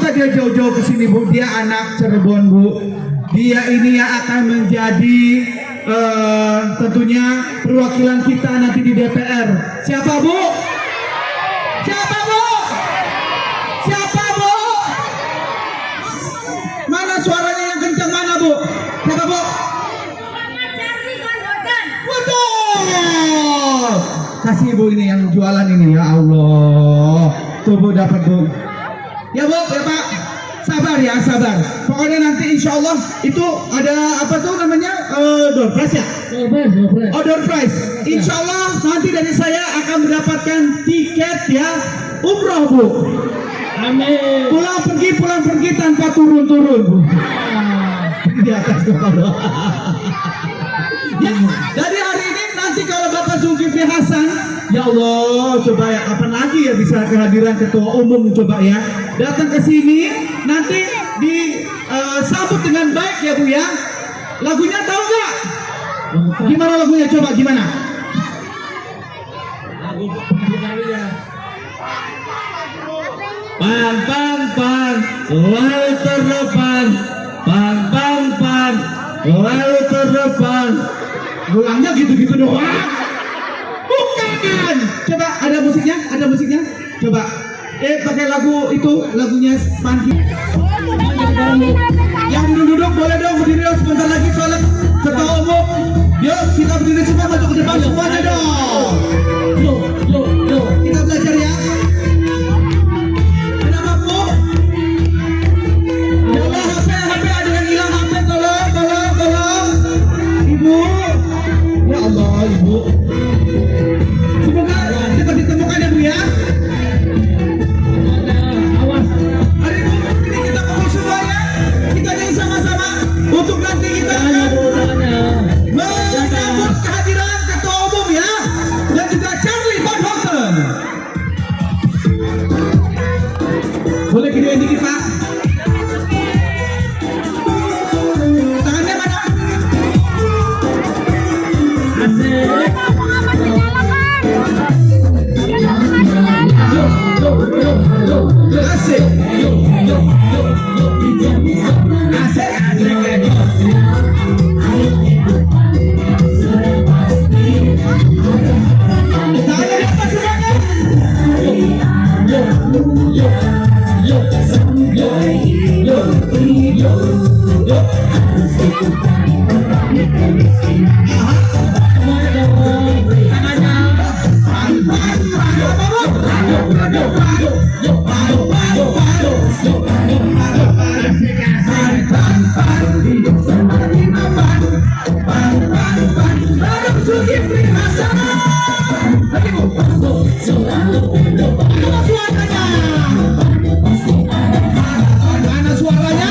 masa dia jauh-jauh ke sini Bu? Dia anak Cirebon Bu. Dia ini yang akan menjadi tentunya perwakilan kita nanti di DPR. Siapa Bu? Siapa Bu? Siapa Bu? Mana suaranya yang kencang mana Bu? Siapa Bu? Betul. Kasih Bu ini yang jualan ini ya Allah. Tuh Bu dapat Bu. Ya Bu, ya Pak. Sabar ya, sabar. Pokoknya nanti insya Allah itu ada apa tuh namanya door prize ya? Oh, door prize. Insya Allah nanti dari saya akan mendapatkan tiket ya umroh Bu. Amin. Pulang pergi tanpa turun-turun Bu. Di atas kepala. Ya, dari hari ini nanti kalau Bapak Zulkifli Hasan, ya Allah, coba ya kapan lagi ya bisa kehadiran ketua umum coba ya datang ke sini nanti disambut dengan baik ya Bu ya. Lagunya tahu nggak? Gimana lagunya coba gimana? Pan pan pan, selalu terdepan. Pan pan pan, selalu terdepan. Ulangnya gitu-gitu doang. Bukan. Coba ada musiknya, ada musiknya. Coba. Pakai lagu itu, lagunya Panki. Yang duduk boleh dong berdiri dong sebentar lagi soalnya ketua umum. Yuk kita berdiri semua maju ke depan semuanya dong. Yuk. Kita belajar ya. Kenapa Bu? Ya Allah HP ada yang hilang HP tolong. Ibu. Ya Allah Ibu. Semoga cepat ditemukan ya Bu ya. Awas. Hari ini kita kumpul semua ya. Kita nyanyi sama-sama untuk nanti kita menyambut kehadiran ketua umum ya dan juga Charlie Van Houten. Boleh videoin dikit Pak. Tangannya mana? Asik. Tangannya di atas semuanya. Mana suaranya?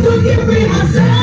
Zulkifli Hasan.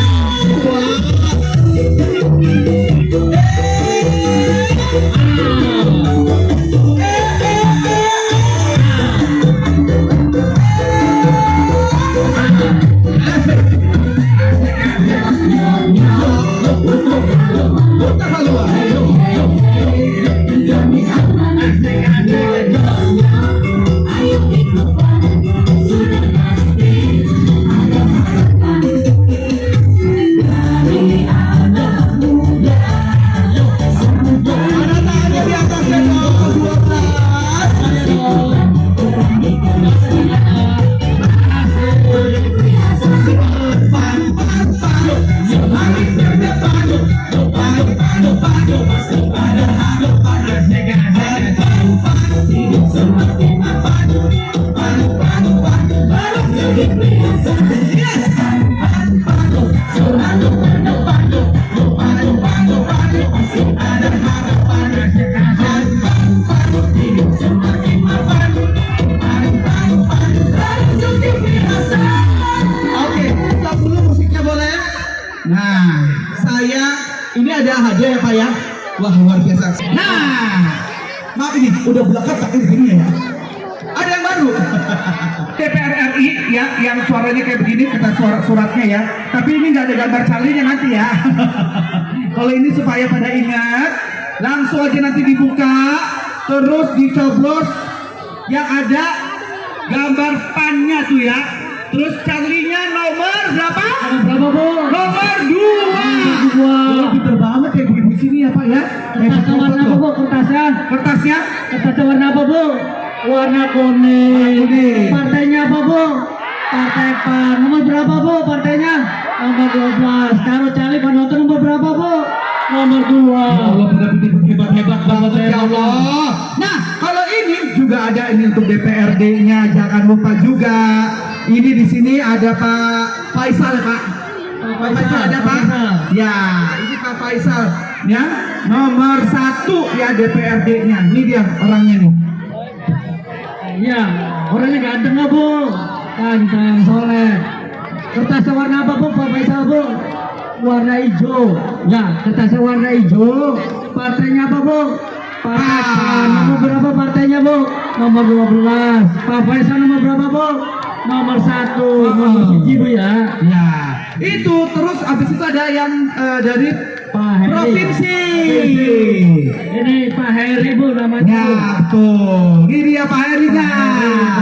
Nah, saya ini ada hadiah ya Pak ya. Wah luar biasa. Nah, maaf ini udah belakang pakai begini ya. Ada yang baru. DPR RI ya, yang suaranya kayak begini kata suratnya ya. Tapi ini nggak ada gambar calinya nanti ya. Kalau ini supaya pada ingat, langsung aja nanti dibuka. terus dicoblos yang ada gambar pannya tuh ya. Terus Charlie-nya nomor berapa? Berapa, Bu? Nomor 2. Dua. Pinter banget ya di sini ya Pak ya. Kertasnya warna apa, Bu? Kertasnya? Kertasnya Kertasnya warna apa, Bu? Warna kuning. kuning. Partainya apa, Bu? Partai PAN. Nomor berapa, Bu? Partainya? Nomor 12. Kalau Cali penonton nomor berapa, Bu? Nomor 2. Ya Allah, benar-benar hebat banget ya Allah. Nah, kalau ini juga ada ini untuk DPRD-nya, jangan lupa juga. Ini di sini ada Pak Faisal ya Pak. Pak Faisal ada Pak? Ya, ini Pak Faisal yang nomor 1 ya DPRD-nya. Ini dia orangnya nih. Iya, orangnya ganteng nggak, Bu? Ganteng, soleh. Kertasnya warna apa, Bu? Pak Faisal, Bu? Warna hijau. Ya, kertasnya warna hijau. Partainya apa, Bu? Partai PAN. Nomor berapa partainya, Bu? Nomor 12. Pak Faisal nomor berapa, Bu? Nomor 1. Nomor 1, Bu ya. Ya, itu terus habis itu ada yang dari Pak Heri. provinsi. Ini Pak Heri, Bu namanya. Ya, betul. Ini dia Pak Herinya.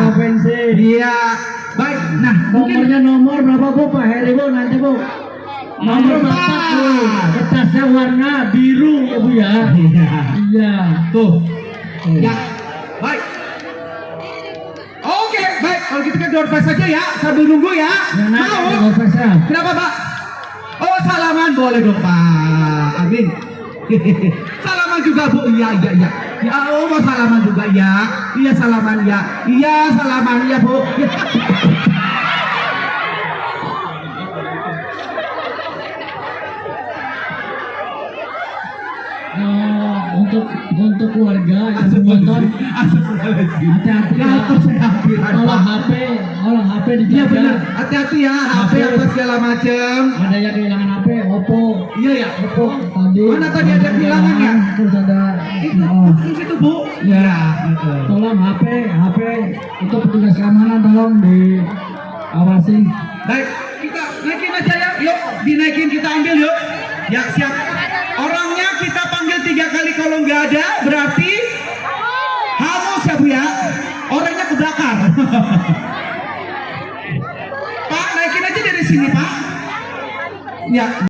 Provinsi. Iya. Baik. Nah, mungkin Nomornya nomor berapa, Bu? Pak Heri, Bu, nanti, Bu. Nomor 4, Bu. Kertasnya warna biru ya, Bu ya. iya. Iya. Tuh. Ya. Baik. Oke, baik. Kalau gitu kan door pass saja ya, sambil nunggu ya. Mau? Kenapa, Pak? Oh, salaman boleh dong, Pak. Amin. Salaman juga, Bu. Iya. Ya, oh, mau salaman juga ya. Iya, salaman ya. Iya, salaman ya, Bu. Untuk keluarga yang menonton, hati-hati ya. Kalau HP Iya dijaga. benar. Hati-hati ya, HP apa segala macem. Ada yang kehilangan HP, Oppo. Iya ya. Oppo tadi. Mana tadi ada kehilangan ya? Terus ada. Terus itu Bu. Ya, tolong HP itu petugas keamanan tolong diawasin. Baik, kita naikin aja ya. Yuk, dinaikin kita ambil yuk. Ya siap. Orangnya kita panggil 3 kali, kalau nggak ada berarti hangus ya Bu ya. Orangnya kebakar. Pak, naikin aja dari sini Pak. Ya.